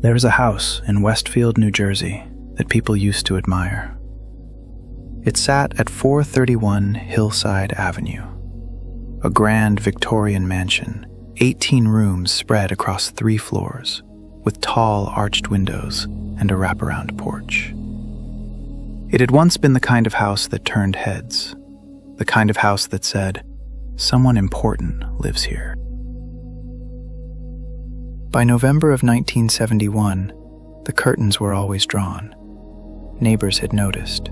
There was a house in Westfield, New Jersey, that people used to admire. It sat at 431 Hillside Avenue, a grand Victorian mansion, 18 rooms spread across 3 floors, with tall arched windows and a wraparound porch. It had once been the kind of house that turned heads, the kind of house that said, "Someone important lives here." By November of 1971, the curtains were always drawn. Neighbors had noticed.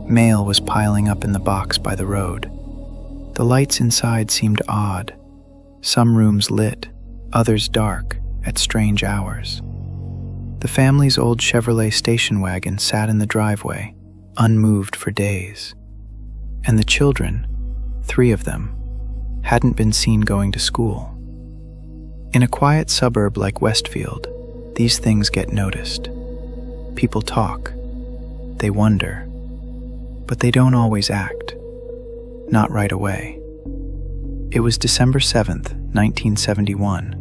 Mail was piling up in the box by the road. The lights inside seemed odd, some rooms lit, others dark, at strange hours. The family's old Chevrolet station wagon sat in the driveway, unmoved for days. And the children, 3 of them, hadn't been seen going to school. In a quiet suburb like Westfield, these things get noticed. People talk. They wonder. But they don't always act. Not right away. It was December 7th, 1971,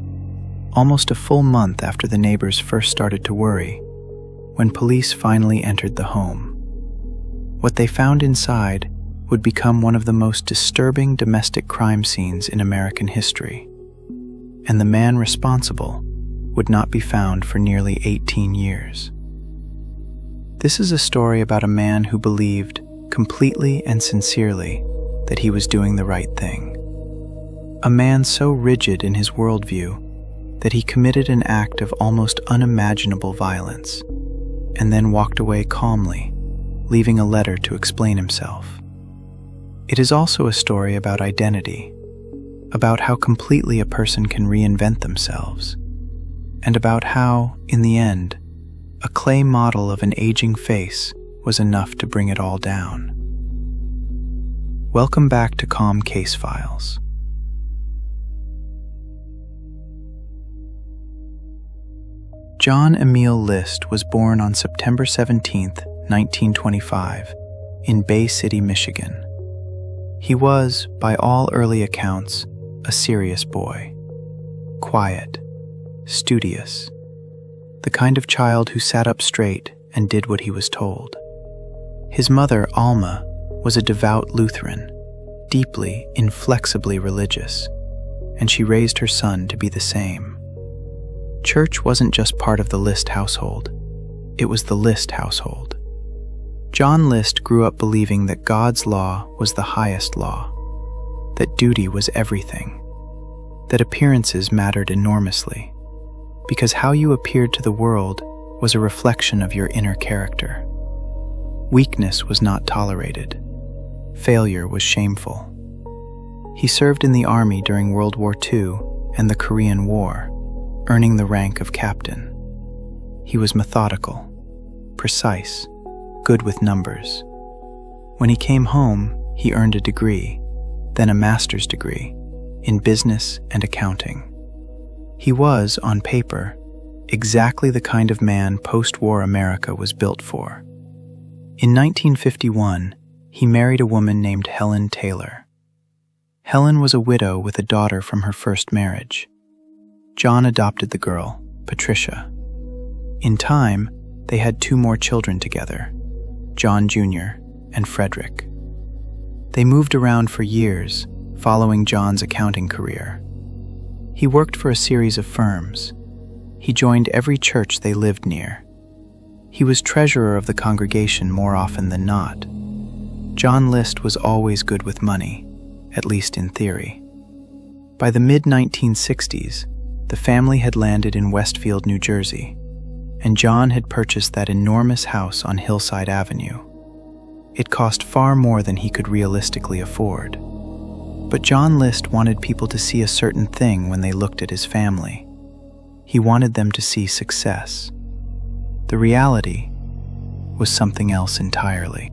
almost a full month after the neighbors first started to worry, when police finally entered the home. What they found inside would become one of the most disturbing domestic crime scenes in American history, and the man responsible would not be found for nearly 18 years. This is a story about a man who believed, completely and sincerely, that he was doing the right thing. A man so rigid in his worldview that he committed an act of almost unimaginable violence, and then walked away calmly, leaving a letter to explain himself. It is also a story about identity, about how completely a person can reinvent themselves, and about how, in the end, a clay model of an aging face was enough to bring it all down. Welcome back to Calm Case Files. John Emil List was born on September 17, 1925, in Bay City, Michigan. He was, by all early accounts, a serious boy. Quiet, studious, the kind of child who sat up straight and did what he was told. His mother, Alma, was a devout Lutheran, deeply, inflexibly religious, and she raised her son to be the same. Church wasn't just part of the List household, it was the List household. John List grew up believing that God's law was the highest law, that duty was everything, that appearances mattered enormously, because how you appeared to the world was a reflection of your inner character. Weakness was not tolerated. Failure was shameful. He served in the army during World War II and the Korean War, earning the rank of captain. He was methodical, precise, good with numbers. When he came home, he earned a degree, then a master's degree, in business and accounting. He was, on paper, exactly the kind of man post-war America was built for. In 1951, he married a woman named Helen Taylor. Helen was a widow with a daughter from her first marriage. John adopted the girl, Patricia. In time, they had 2 more children together, John Jr. and Frederick. They moved around for years, following John's accounting career. He worked for a series of firms. He joined every church they lived near. He was treasurer of the congregation more often than not. John List was always good with money, at least in theory. By the mid-1960s, the family had landed in Westfield, New Jersey, and John had purchased that enormous house on Hillside Avenue. It cost far more than he could realistically afford. But John List wanted people to see a certain thing when they looked at his family. He wanted them to see success. The reality was something else entirely.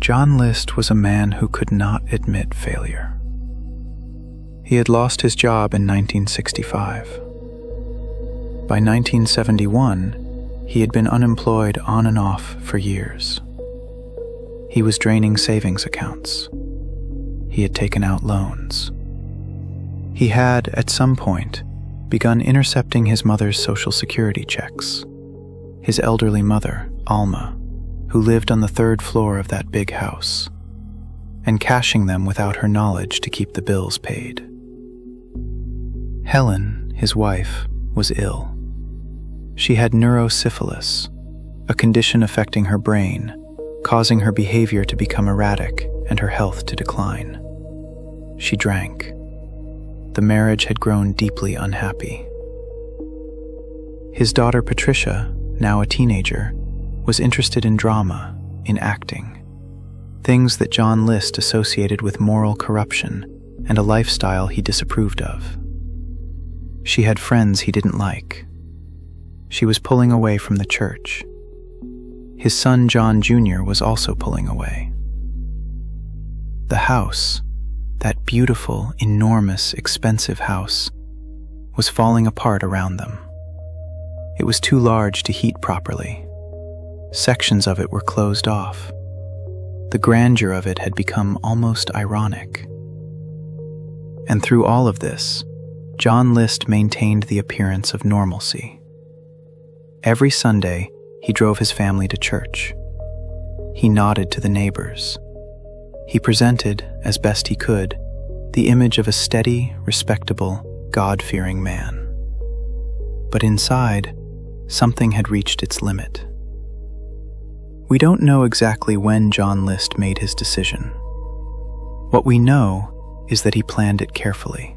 John List was a man who could not admit failure. He had lost his job in 1965. By 1971, he had been unemployed on and off for years. He was draining savings accounts. He had taken out loans. He had, at some point, begun intercepting his mother's Social Security checks. His elderly mother, Alma, who lived on the third floor of that big house, and cashing them without her knowledge to keep the bills paid. Helen, his wife, was ill. She had neurosyphilis, a condition affecting her brain, causing her behavior to become erratic and her health to decline. She drank. The marriage had grown deeply unhappy. His daughter Patricia, now a teenager, was interested in drama, in acting, things that John List associated with moral corruption and a lifestyle he disapproved of. She had friends he didn't like. She was pulling away from the church. His son John Jr. was also pulling away. The house, that beautiful, enormous, expensive house, was falling apart around them. It was too large to heat properly. Sections of it were closed off. The grandeur of it had become almost ironic. And through all of this, John List maintained the appearance of normalcy. Every Sunday, he drove his family to church. He nodded to the neighbors. He presented, as best he could, the image of a steady, respectable, God-fearing man. But inside, something had reached its limit. We don't know exactly when John List made his decision. What we know is that he planned it carefully.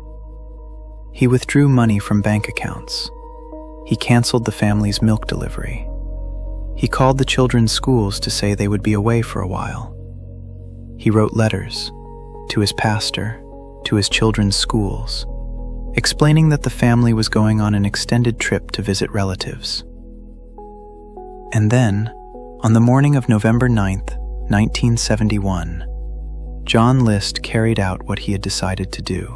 He withdrew money from bank accounts. He canceled the family's milk delivery. He called the children's schools to say they would be away for a while. He wrote letters to his pastor, to his children's schools, explaining that the family was going on an extended trip to visit relatives. And then, on the morning of November 9th, 1971, John List carried out what he had decided to do.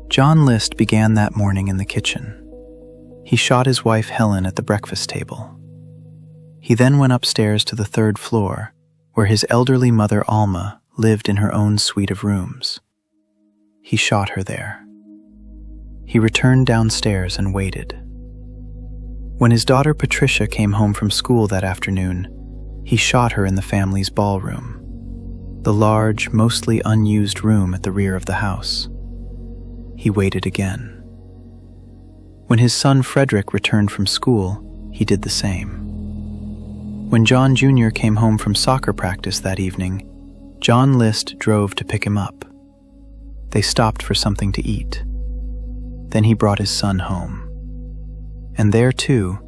John List began that morning in the kitchen. He shot his wife Helen at the breakfast table. He then went upstairs to the third floor, where his elderly mother Alma lived in her own suite of rooms. He shot her there. He returned downstairs and waited. When his daughter Patricia came home from school that afternoon, he shot her in the family's ballroom, the large, mostly unused room at the rear of the house. He waited again. When his son Frederick returned from school, he did the same. When John Jr. came home from soccer practice that evening, John List drove to pick him up. They stopped for something to eat. Then he brought his son home. And there, too,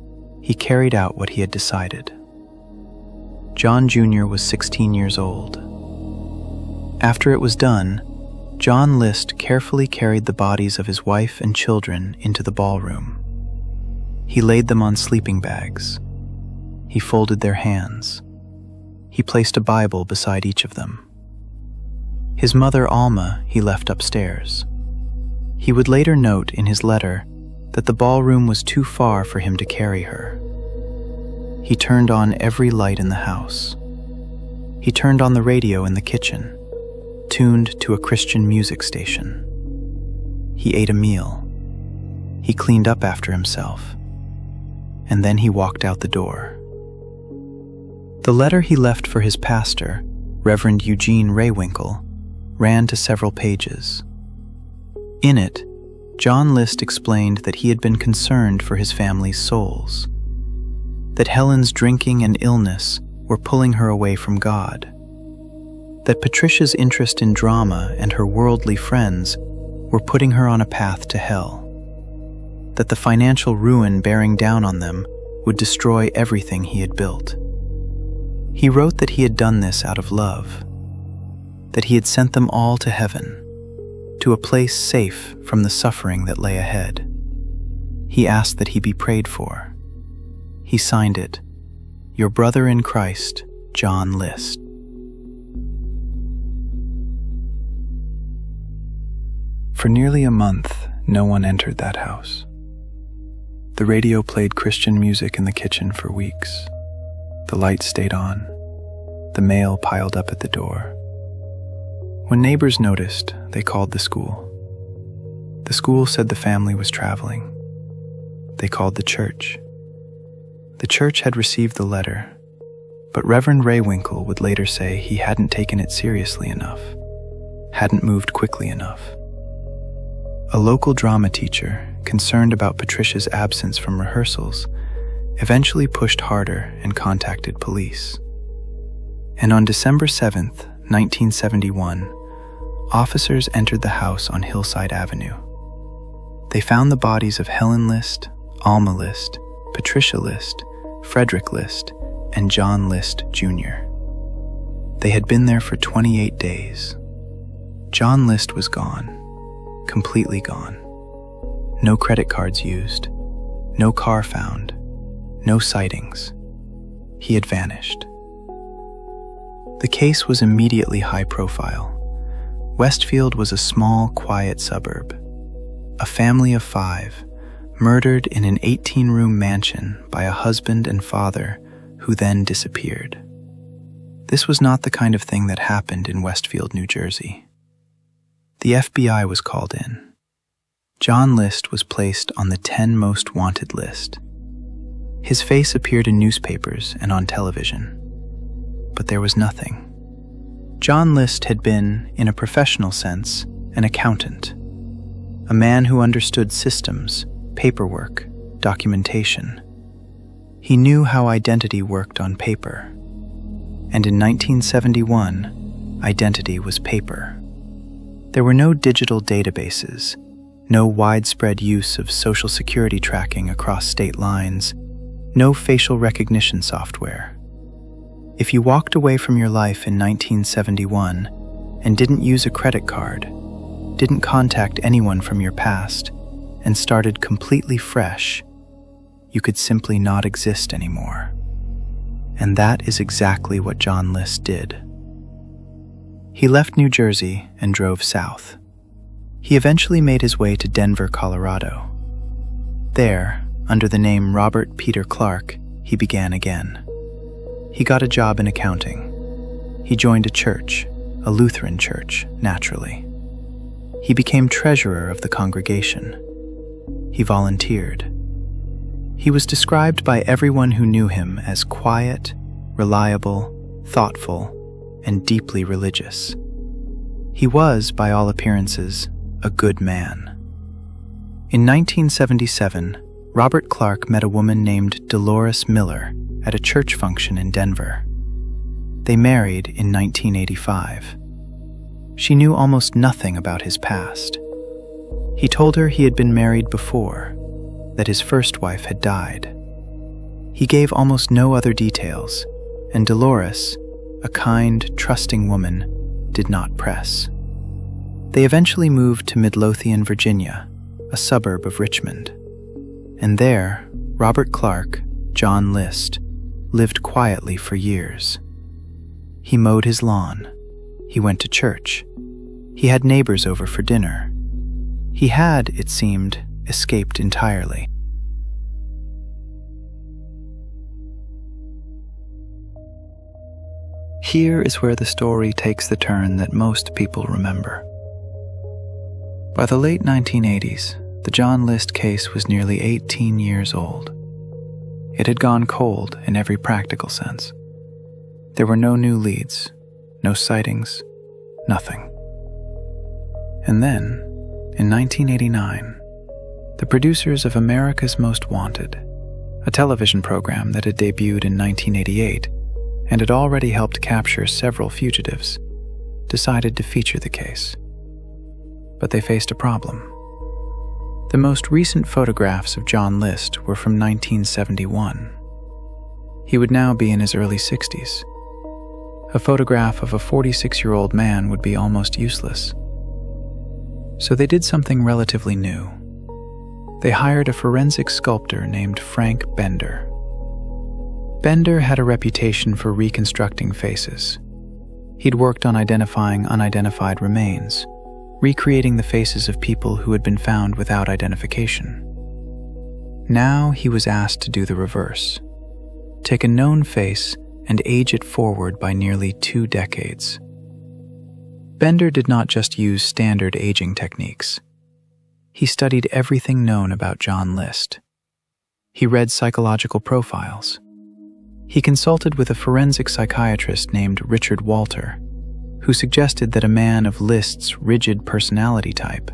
he carried out what he had decided. John Jr. was 16 years old. After it was done, John List carefully carried the bodies of his wife and children into the ballroom. He laid them on sleeping bags. He folded their hands. He placed a Bible beside each of them. His mother Alma he left upstairs. He would later note in his letter that the ballroom was too far for him to carry her. He turned on every light in the house. He turned on the radio in the kitchen, tuned to a Christian music station. He ate a meal. He cleaned up after himself. And then he walked out the door. The letter he left for his pastor, Reverend Eugene Raywinkle, ran to several pages. In it, John List explained that he had been concerned for his family's souls, that Helen's drinking and illness were pulling her away from God, that Patricia's interest in drama and her worldly friends were putting her on a path to hell, that the financial ruin bearing down on them would destroy everything he had built. He wrote that he had done this out of love, that he had sent them all to heaven, to a place safe from the suffering that lay ahead. He asked that he be prayed for. He signed it, "Your brother in Christ, John List." For nearly a month, no one entered that house. The radio played Christian music in the kitchen for weeks. The lights stayed on. The mail piled up at the door. When neighbors noticed, they called the school. The school said the family was traveling. They called the church. The church had received the letter, but Reverend Raywinkle would later say he hadn't taken it seriously enough, hadn't moved quickly enough. A local drama teacher, concerned about Patricia's absence from rehearsals, eventually pushed harder and contacted police. And on December 7th, 1971, officers entered the house on Hillside Avenue. They found the bodies of Helen List, Alma List, Patricia List, Frederick List, and John List, Jr. They had been there for 28 days. John List was gone, completely gone. No credit cards used, no car found, no sightings. He had vanished. The case was immediately high profile. Westfield was a small, quiet suburb. A family of 5, murdered in an 18-room mansion by a husband and father who then disappeared. This was not the kind of thing that happened in Westfield, New Jersey. The FBI was called in. John List was placed on the 10 most wanted list. His face appeared in newspapers and on television, but there was nothing. John List had been, in a professional sense, an accountant, a man who understood systems, paperwork, documentation. He knew how identity worked on paper. And in 1971, identity was paper. There were no digital databases, no widespread use of Social Security tracking across state lines, no facial recognition software. If you walked away from your life in 1971 and didn't use a credit card, didn't contact anyone from your past, and started completely fresh, you could simply not exist anymore. And that is exactly what John List did. He left New Jersey and drove south. He eventually made his way to Denver, Colorado. There, under the name Robert Peter Clark, he began again. He got a job in accounting. He joined a church, a Lutheran church, naturally. He became treasurer of the congregation. He volunteered. He was described by everyone who knew him as quiet, reliable, thoughtful, and deeply religious. He was, by all appearances, a good man. In 1977, Robert Clark met a woman named Dolores Miller at a church function in Denver. They married in 1985. She knew almost nothing about his past. He told her he had been married before, that his first wife had died. He gave almost no other details, and Dolores, a kind, trusting woman, did not press. They eventually moved to Midlothian, Virginia, a suburb of Richmond. And there, Robert Clark, John List, lived quietly for years. He mowed his lawn. He went to church. He had neighbors over for dinner. He had, it seemed, escaped entirely. Here is where the story takes the turn that most people remember. By the late 1980s, the John List case was nearly 18 years old. It had gone cold in every practical sense. There were no new leads, no sightings, nothing. And then, in 1989, the producers of America's Most Wanted, a television program that had debuted in 1988 and had already helped capture several fugitives, decided to feature the case. But they faced a problem. The most recent photographs of John List were from 1971. He would now be in his early 60s. A photograph of a 46-year-old man would be almost useless. So they did something relatively new. They hired a forensic sculptor named Frank Bender. Bender had a reputation for reconstructing faces. He'd worked on identifying unidentified remains, recreating the faces of people who had been found without identification. Now he was asked to do the reverse. Take a known face and age it forward by nearly 2 decades. Bender did not just use standard aging techniques. He studied everything known about John List. He read psychological profiles. He consulted with a forensic psychiatrist named Richard Walter, who suggested that a man of List's rigid personality type,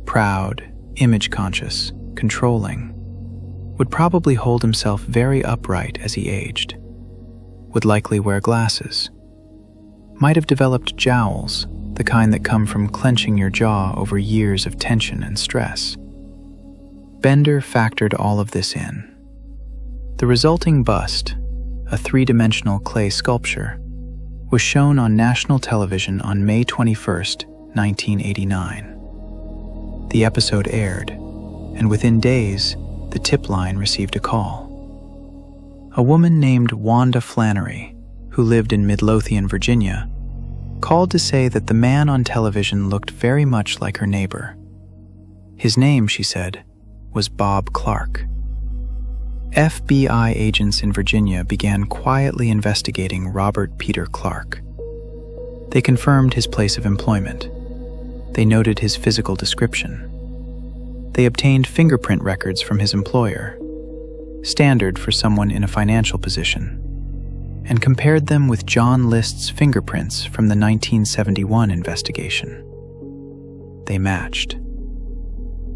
proud, image-conscious, controlling, would probably hold himself very upright as he aged, would likely wear glasses, might have developed jowls, the kind that come from clenching your jaw over years of tension and stress. Bender factored all of this in. The resulting bust, a three-dimensional clay sculpture, was shown on national television on May 21, 1989. The episode aired, and within days, the tip line received a call. A woman named Wanda Flannery, who lived in Midlothian, Virginia, called to say that the man on television looked very much like her neighbor. His name, she said, was Bob Clark. FBI agents in Virginia began quietly investigating Robert Peter Clark. They confirmed his place of employment. They noted his physical description. They obtained fingerprint records from his employer, standard for someone in a financial position, and compared them with John List's fingerprints from the 1971 investigation. They matched.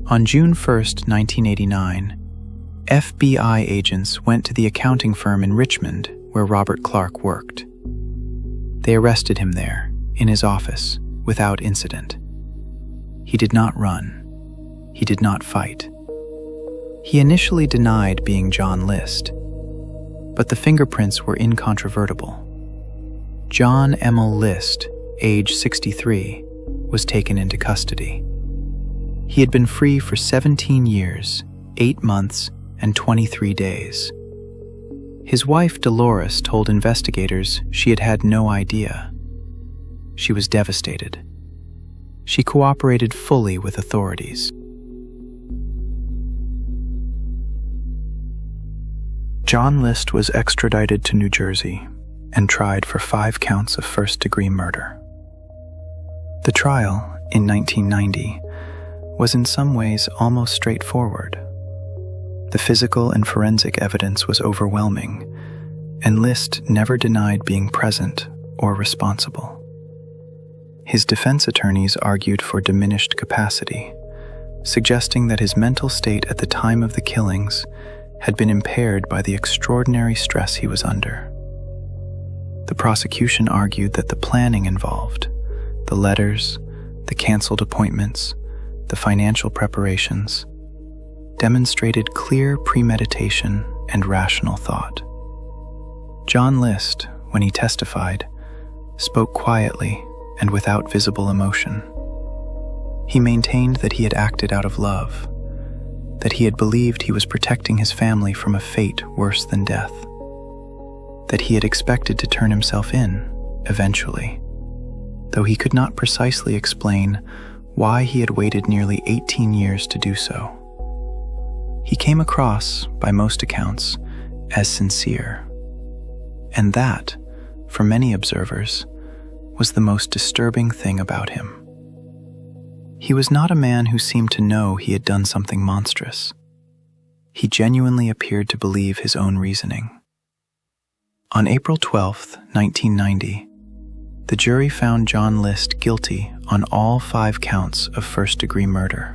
On June 1, 1989, FBI agents went to the accounting firm in Richmond where Robert Clark worked. They arrested him there, in his office, without incident. He did not run. He did not fight. He initially denied being John List, but the fingerprints were incontrovertible. John Emil List, age 63, was taken into custody. He had been free for 17 years, 8 months, and 23 days. His wife, Dolores, told investigators she had had no idea. She was devastated. She cooperated fully with authorities. John List was extradited to New Jersey and tried for 5 counts of first-degree murder. The trial, in 1990, was in some ways almost straightforward. The physical and forensic evidence was overwhelming, and List never denied being present or responsible. His defense attorneys argued for diminished capacity, suggesting that his mental state at the time of the killings had been impaired by the extraordinary stress he was under. The prosecution argued that the planning involved, the letters, the canceled appointments, the financial preparations, demonstrated clear premeditation and rational thought. John List, when he testified, spoke quietly and without visible emotion. He maintained that he had acted out of love, that he had believed he was protecting his family from a fate worse than death, that he had expected to turn himself in, eventually, though he could not precisely explain why he had waited nearly 18 years to do so. He came across, by most accounts, as sincere, and that, for many observers, was the most disturbing thing about him. He was not a man who seemed to know he had done something monstrous. He genuinely appeared to believe his own reasoning. On April 12, 1990, the jury found John List guilty on all 5 counts of first-degree murder.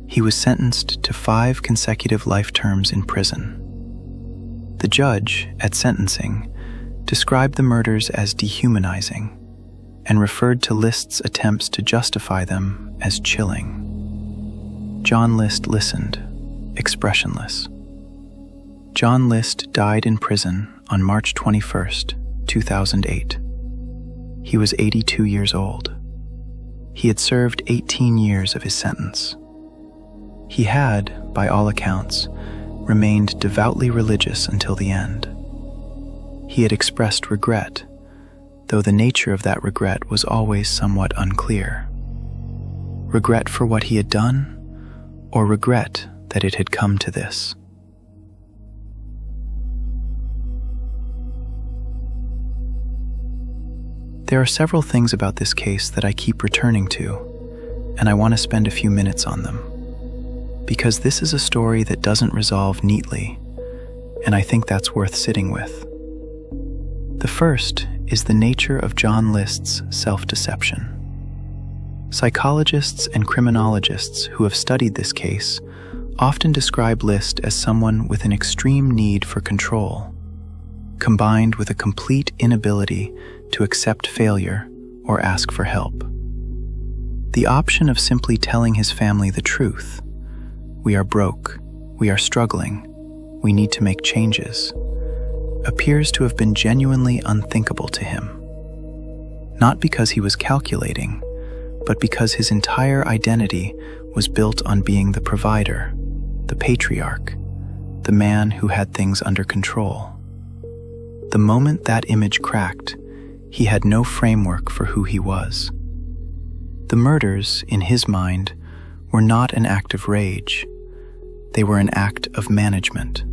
He was sentenced to 5 consecutive life terms in prison. The judge, at sentencing, described the murders as dehumanizing and referred to List's attempts to justify them as chilling. John List listened, expressionless. John List died in prison on March 21, 2008. He was 82 years old. He had served 18 years of his sentence. He had, by all accounts, remained devoutly religious until the end. He had expressed regret, though the nature of that regret was always somewhat unclear. Regret for what he had done, or regret that it had come to this. There are several things about this case that I keep returning to, and I want to spend a few minutes on them. Because this is a story that doesn't resolve neatly, and I think that's worth sitting with. The first is the nature of John List's self-deception. Psychologists and criminologists who have studied this case often describe List as someone with an extreme need for control, combined with a complete inability to accept failure or ask for help. The option of simply telling his family the truth, "We are broke, we are struggling, we need to make changes," appears to have been genuinely unthinkable to him. Not because he was calculating, but because his entire identity was built on being the provider, the patriarch, the man who had things under control. The moment that image cracked, he had no framework for who he was. The murders, in his mind, were not an act of rage. They were an act of management.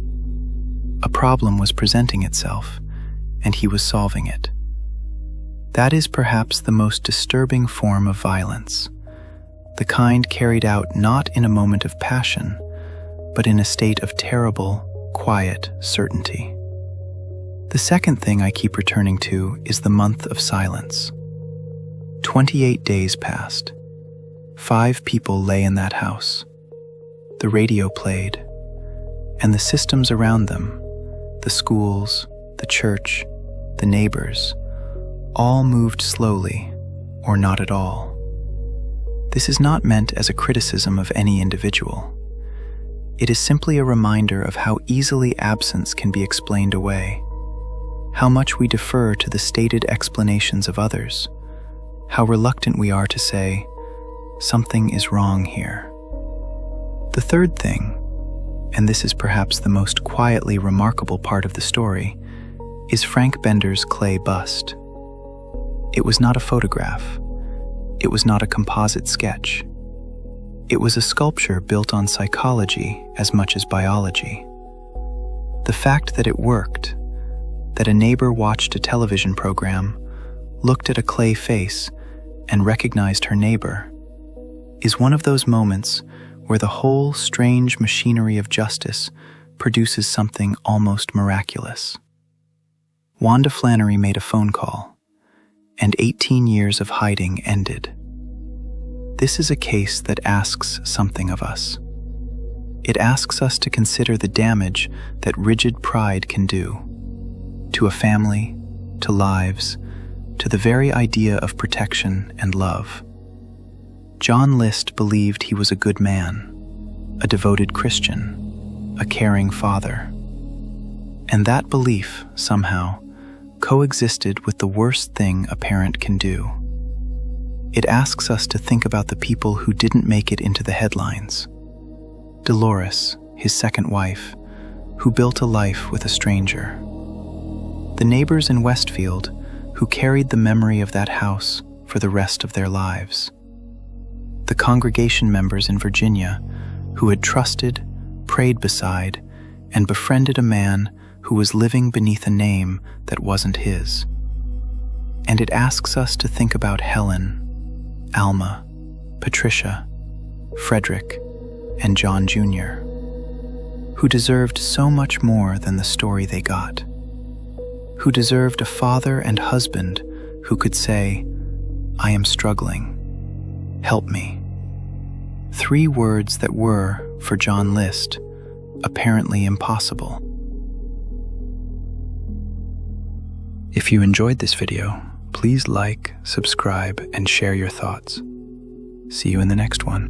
A problem was presenting itself, and he was solving it. That is perhaps the most disturbing form of violence, the kind carried out not in a moment of passion, but in a state of terrible, quiet certainty. The second thing I keep returning to is the month of silence. 28 days passed. 5 people lay in that house. The radio played, and the systems around them, the schools, the church, the neighbors, all moved slowly, or not at all. This is not meant as a criticism of any individual. It is simply a reminder of how easily absence can be explained away, how much we defer to the stated explanations of others, how reluctant we are to say, "Something is wrong here." The third thing, and this is perhaps the most quietly remarkable part of the story, is Frank Bender's clay bust. It was not a photograph. It was not a composite sketch. It was a sculpture built on psychology as much as biology. The fact that it worked, that a neighbor watched a television program, looked at a clay face, and recognized her neighbor, is one of those moments where the whole strange machinery of justice produces something almost miraculous. Wanda Flannery made a phone call, and 18 years of hiding ended. This is a case that asks something of us. It asks us to consider the damage that rigid pride can do to a family, to lives, to the very idea of protection and love. John List believed he was a good man, a devoted Christian, a caring father. And that belief, somehow, coexisted with the worst thing a parent can do. It asks us to think about the people who didn't make it into the headlines. Dolores, his second wife, who built a life with a stranger. The neighbors in Westfield who carried the memory of that house for the rest of their lives. The congregation members in Virginia who had trusted, prayed beside, and befriended a man who was living beneath a name that wasn't his. And it asks us to think about Helen, Alma, Patricia, Frederick, and John Jr., who deserved so much more than the story they got, who deserved a father and husband who could say, "I am struggling, help me." 3 words that were, for John List, apparently impossible. If you enjoyed this video, please like, subscribe, and share your thoughts. See you in the next one.